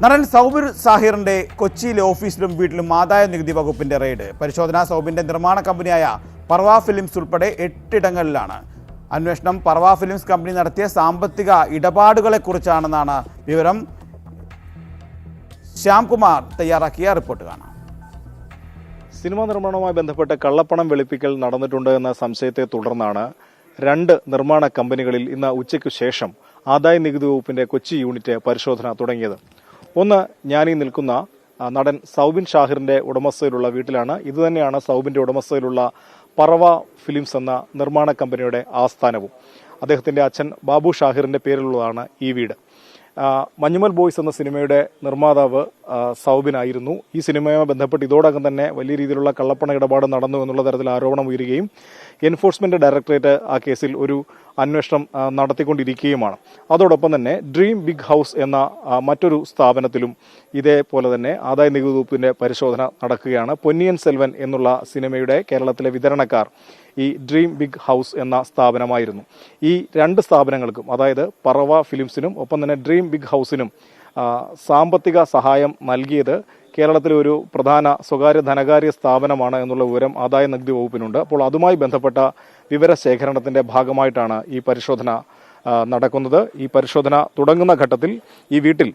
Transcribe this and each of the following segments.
നടൻ സൗബിൻ ഷാഹിറിന്റെ കൊച്ചിയിലെ ഓഫീസിലും വീട്ടിലും ആദായ നികുതി വകുപ്പിന്റെ റെയ്ഡ്. പരിശോധന സൗബിന്റെ നിർമ്മാണ കമ്പനിയായ പർവ ഫിലിംസ് ഉൾപ്പെടെ 8 ഇടങ്ങളിലാണ്. അന്വേഷണം പർവ ഫിലിംസ് കമ്പനി നടത്തിയ സാമ്പത്തിക ഇടപാടുകളെക്കുറിച്ചാണെന്നാണ് വിവരം. ശ്യാംകുമാർ തയ്യാറാക്കിയ റിപ്പോർട്ട് കാണാം. സിനിമാ നിർമ്മാണവുമായി ബന്ധപ്പെട്ട് കള്ളപ്പണം വെളുപ്പിക്കൽ നടന്നിട്ടുണ്ട് എന്ന സംശയത്തെ തുടർന്നാണ് 2 നിർമ്മാണ കമ്പനികളിൽ ഇന്ന് ഉച്ചയ്ക്കു ശേഷം ആദായ നികുതി വകുപ്പിന്റെ കൊച്ചി യൂണിറ്റ് പരിശോധന തുടങ്ങിയത്. ഒന്ന്, ഞാനീ നിൽക്കുന്ന നടൻ സൗബിൻ ഷാഹിറിന്റെ ഉടമസ്ഥയിലുള്ള വീട്ടിലാണ്. ഇതുതന്നെയാണ് സൗബിന്റെ ഉടമസ്ഥയിലുള്ള പർവ ഫിലിംസ് എന്ന നിർമ്മാണ കമ്പനിയുടെ ആസ്ഥാനവും. അദ്ദേഹത്തിന്റെ അച്ഛൻ ബാബു ഷാഹിറിന്റെ പേരിലുള്ളതാണ് ഈ വീട്. മഞ്ഞുമൽ ബോയ്സ് എന്ന സിനിമയുടെ നിർമ്മാതാവ് സൗബിനായിരുന്നു. ഈ സിനിമയുമായി ബന്ധപ്പെട്ട് ഇതോടകം തന്നെ വലിയ രീതിയിലുള്ള കള്ളപ്പണ ഇടപാട് നടന്നു എന്നുള്ള തരത്തിൽ ആരോപണം ഉയരുകയും എൻഫോഴ്സ്മെന്റ് ഡയറക്ടറേറ്റ് ആ കേസിൽ ഒരു അന്വേഷണം നടത്തിക്കൊണ്ടിരിക്കുകയുമാണ്. അതോടൊപ്പം തന്നെ ഡ്രീം ബിഗ് ഹൗസ് എന്ന മറ്റൊരു സ്ഥാപനത്തിലും ഇതേപോലെ തന്നെ ആദായ നികുതി വകുപ്പിന്റെ പരിശോധന നടക്കുകയാണ്. പൊന്നിയൻ സെൽവൻ എന്നുള്ള സിനിമയുടെ കേരളത്തിലെ വിതരണക്കാർ ഈ ഡ്രീം ബിഗ് ഹൗസ് എന്ന സ്ഥാപനമായിരുന്നു. ഈ 2 സ്ഥാപനങ്ങൾക്കും, അതായത് പർവ ഫിലിംസിനും ഒപ്പം തന്നെ ഡ്രീം ബിഗ് ഹൗസിനും സാമ്പത്തിക സഹായം നൽകിയത് കേരളത്തിലെ ഒരു പ്രധാന സ്വകാര്യ ധനകാര്യ സ്ഥാപനമാണ് എന്നുള്ള വിവരം ആദായ നികുതി വകുപ്പിനുണ്ട്. അപ്പോൾ അതുമായി ബന്ധപ്പെട്ട വിവരശേഖരണത്തിന്റെ ഭാഗമായിട്ടാണ് ഈ പരിശോധന നടക്കുന്നത്. ഈ പരിശോധന തുടങ്ങുന്ന ഘട്ടത്തിൽ ഈ വീട്ടിൽ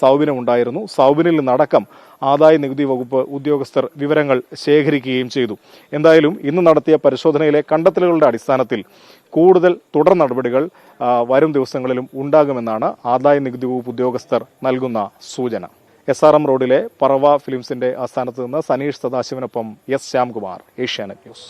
സൗബിനും ഉണ്ടായിരുന്നു. സൗബിനിൽ നിന്നടക്കം ആദായ നികുതി വകുപ്പ് ഉദ്യോഗസ്ഥർ വിവരങ്ങൾ ശേഖരിക്കുകയും ചെയ്തു. എന്തായാലും ഇന്ന് നടത്തിയ പരിശോധനയിലെ കണ്ടെത്തലുകളുടെ അടിസ്ഥാനത്തിൽ കൂടുതൽ തുടർ നടപടികൾ വരും ദിവസങ്ങളിലും ഉണ്ടാകുമെന്നാണ് ആദായ നികുതി വകുപ്പ് ഉദ്യോഗസ്ഥർ നൽകുന്ന സൂചന. SRM റോഡിലെ പർവ ഫിലിംസിന്റെ ആസ്ഥാനത്ത് നിന്ന് സനീഷ് സദാശിവനൊപ്പം S. ശ്യാംകുമാർ, ഏഷ്യാനെറ്റ് ന്യൂസ്.